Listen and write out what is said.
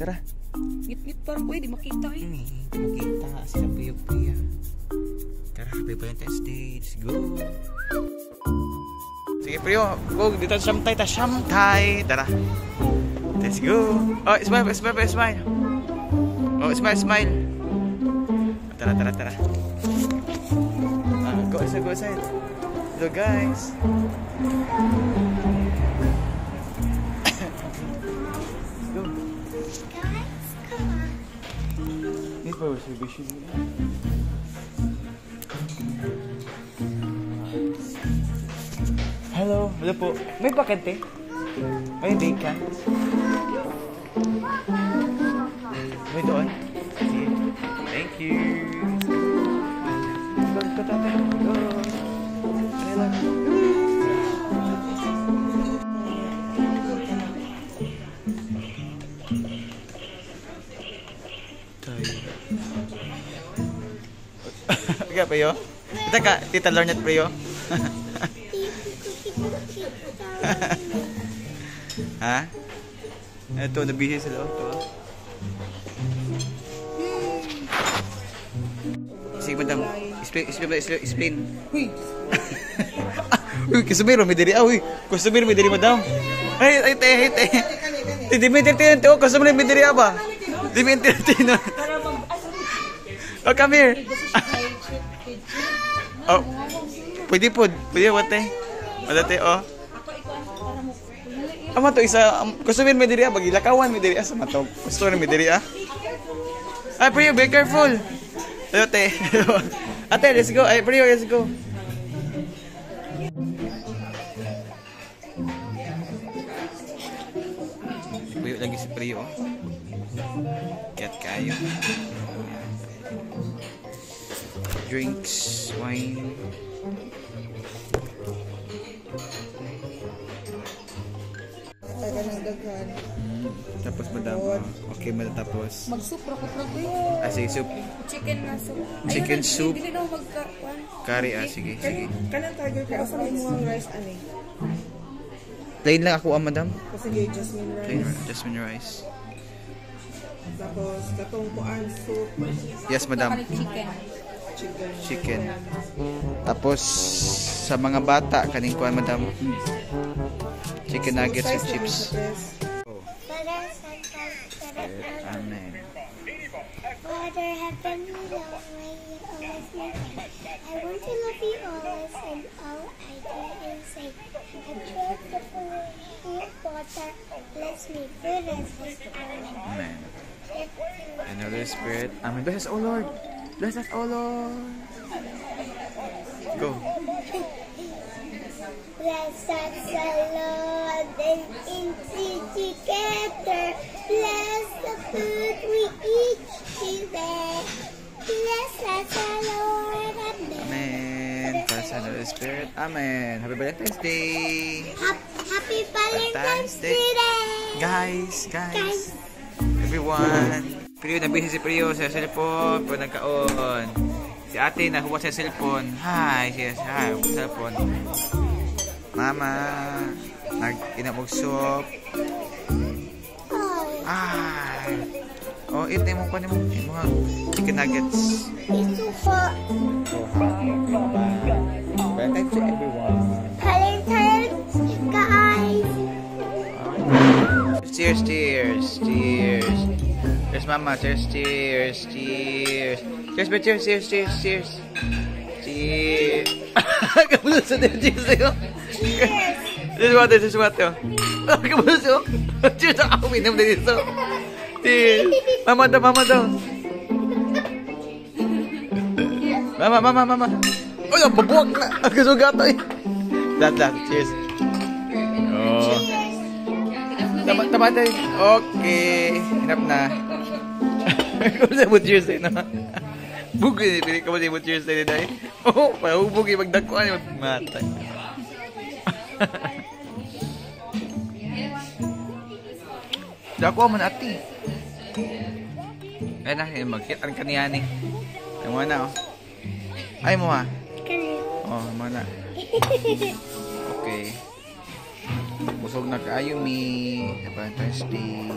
tara. Ngit-ngit parang pwede makita eh. Hindi makita. Sila puyo-puyo. Tara, happy Valentine's Day. Let's go. Sige, Priyo. Go, dito samtay. Tara. Let's go. Oh, smile. Oh, smile. Tara. Go inside. Hello, guys. Let's go. Ini bawa servisi dulu. Halo po. May pakente? May bacon? May doon? Sige. Thank you. Go. Kaya Priyo? Kita ka, Tita Lornet Priyo? Ha? Ito, nabihis sila. Sige, madam. Explain. Huy. Uy, kusumiro, may diri. Uy, kusumiro, may diri, madam. Ay, te. Hindi mo entertain ito. Kusumiro, may diri, ba? Hindi mo entertain. Oh, come here. Oh, pwede po, wate. Wadate, oh. Ama to isa, customer may diri bagilakawan may diri sa matog. Customer may diri Ay, Priyo, be careful. Ate. Ate, let's go. Ay, Priyo, let's go. Priyo lagi si Priyo. Kat kayo. Drinks, wine. Daghan. Tapos madam. Okay, matatapos. Mag-soup rakot na ko Sige, soup. Chicken na soup. Chicken soup. Dili na magka-kwan. Curry, sige. Kanang tiger ka sa mo rice ani. Plain lang ako, madam. Sige, jasmine rice. Plain jasmine rice. Tapos katong kuan soup. Yes, madam. Chicken. Tapos sa mga bata kaning kuan, madam. Chicken nuggets and chips. Amen. Father, heaven, love me always. I want to love you always, and all I do is say, I trust the Holy Water, bless me, food and sleep. Amen. And Holy Spirit. Amen. Bless us, O Lord. Bless us, O Lord. Go. Bless us, O Lord, and eat together. Bless the food we eat today. Bless us, O Lord, amen. Amen. Bless us, Holy Spirit. Amen. Happy Valentine's Day. Happy Valentine's Day. Guys. Everyone. Priyo, nabisi si Priyo sa cellphone. Pero nagkaon. Si ate nahuwa sa cellphone. Hi, siya. Hi, cellphone. Mama, nag-inamog-soup. Ay. Oh, ito mo pa mo. Mga chicken nuggets. Ito po. Valentine's to everyone. Valentine's, guys. Cheers. Cheers, Mama. Cheers. Cheers. Cheers. Kamulo sa cheers sa'yo. Cheers. Sumato. Kamulo sa'yo. Cheers. Ako minum na dito. Cheers. Mama daw. Mama. Uy, ang babuwag na. Ang kasugato eh. Lahat. Cheers. Oh. Tama tayo. Okay. Hinap na. Kamulo sa cheers sa'yo na. Bugi, pili ka mo sa cheers sa'yo na eh. Oh, pahubugi magdakuan yung matay. Dako man ati. Ay na, magkit ang kaniyani. Ay mo na, oh. Ay mo ha. Oh, mo na. Okay. Busog na kaayo mi. Valentine's Day.